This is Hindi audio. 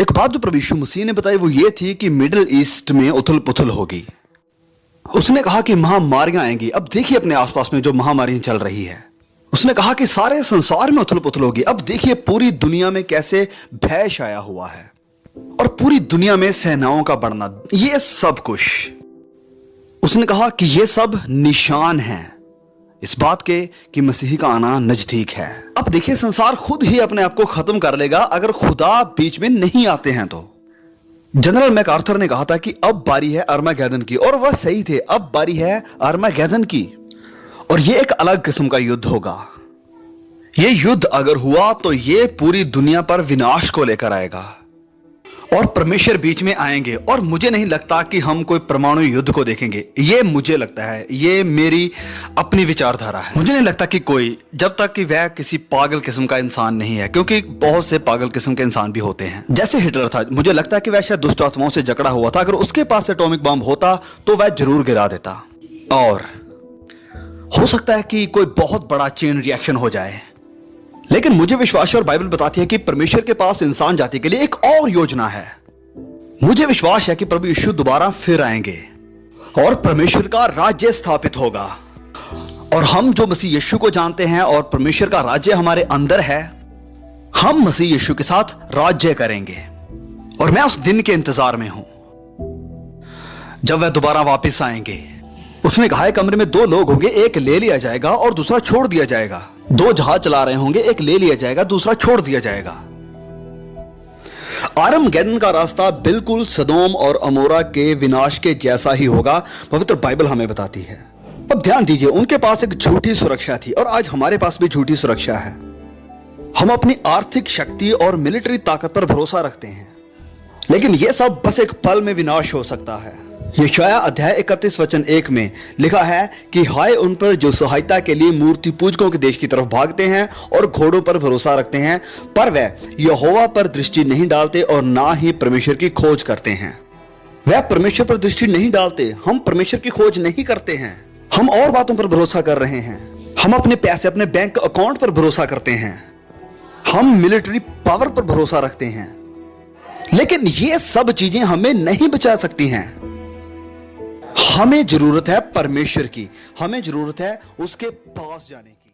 एक बात जो प्रभु यीशु मसीह ने बताई वो ये थी कि मिडिल ईस्ट में उथल पुथल होगी। उसने कहा कि महामारियां आएंगी। अब देखिए अपने आसपास में जो महामारियां चल रही है। उसने कहा कि सारे संसार में उथल पुथल होगी। अब देखिए पूरी दुनिया में कैसे भय छाया हुआ है और पूरी दुनिया में सेनाओं का बढ़ना, ये सब कुछ उसने कहा कि ये सब निशान हैं इस बात के कि मसीह का आना नजदीक है। अब देखिए संसार खुद ही अपने आप को खत्म कर लेगा अगर खुदा बीच में नहीं आते हैं तो। जनरल मैकआर्थर ने कहा था कि अब बारी है अर्मागेदन की, और वह सही थे। अब बारी है अर्मागेदन की और यह एक अलग किस्म का युद्ध होगा। यह युद्ध अगर हुआ तो यह पूरी दुनिया पर विनाश को लेकर आएगा और परमेश्वर बीच में आएंगे। और मुझे नहीं लगता कि हम कोई परमाणु युद्ध को देखेंगे। ये मुझे लगता है, ये मेरी अपनी विचारधारा है। मुझे नहीं लगता कि कोई, जब तक कि वह किसी पागल किस्म का इंसान नहीं है, क्योंकि बहुत से पागल किस्म के इंसान भी होते हैं। जैसे हिटलर था, मुझे लगता है कि वह शायद दुष्ट आत्माओं से जकड़ा हुआ था। अगर उसके पास एटॉमिक बम होता तो वह जरूर गिरा देता। और हो सकता है कि कोई बहुत बड़ा चेन रिएक्शन हो जाए। लेकिन मुझे विश्वास है और बाइबल बताती है कि परमेश्वर के पास इंसान जाति के लिए एक और योजना है। मुझे विश्वास है कि प्रभु यीशु दोबारा फिर आएंगे और परमेश्वर का राज्य स्थापित होगा। और हम जो मसीह यीशु को जानते हैं और परमेश्वर का राज्य हमारे अंदर है, हम मसीह यीशु के साथ राज्य करेंगे। और मैं उस दिन के इंतजार में हूं जब वह दोबारा वापस आएंगे। उसने कहा है कमरे में 2 लोग होंगे, एक ले लिया जाएगा और दूसरा छोड़ दिया जाएगा। 2 जहाज चला रहे होंगे, एक ले लिया जाएगा, दूसरा छोड़ दिया जाएगा। आर्मगेदन का रास्ता बिल्कुल सदोम और अमोरा के विनाश के जैसा ही होगा, पवित्र बाइबल हमें बताती है। अब ध्यान दीजिए, उनके पास एक झूठी सुरक्षा थी और आज हमारे पास भी झूठी सुरक्षा है। हम अपनी आर्थिक शक्ति और मिलिट्री ताकत पर भरोसा रखते हैं, लेकिन यह सब बस एक पल में विनाश हो सकता है। यशायाह अध्याय 31 वचन 1 में लिखा है कि हाय उन पर जो सहायता के लिए मूर्ति पूजकों के देश की तरफ भागते हैं और घोड़ों पर भरोसा रखते हैं, पर वह यहोवा पर दृष्टि नहीं डालते और ना ही परमेश्वर की खोज करते हैं। वह परमेश्वर पर दृष्टि नहीं डालते। हम परमेश्वर की खोज नहीं करते हैं। हम और बातों पर भरोसा कर रहे हैं। हम अपने पैसे, अपने बैंक अकाउंट पर भरोसा करते हैं। हम मिलिट्री पावर पर भरोसा रखते हैं। लेकिन ये सब चीजें हमें नहीं बचा सकती हैं। हमें जरूरत है परमेश्वर की। हमें जरूरत है उसके पास जाने की।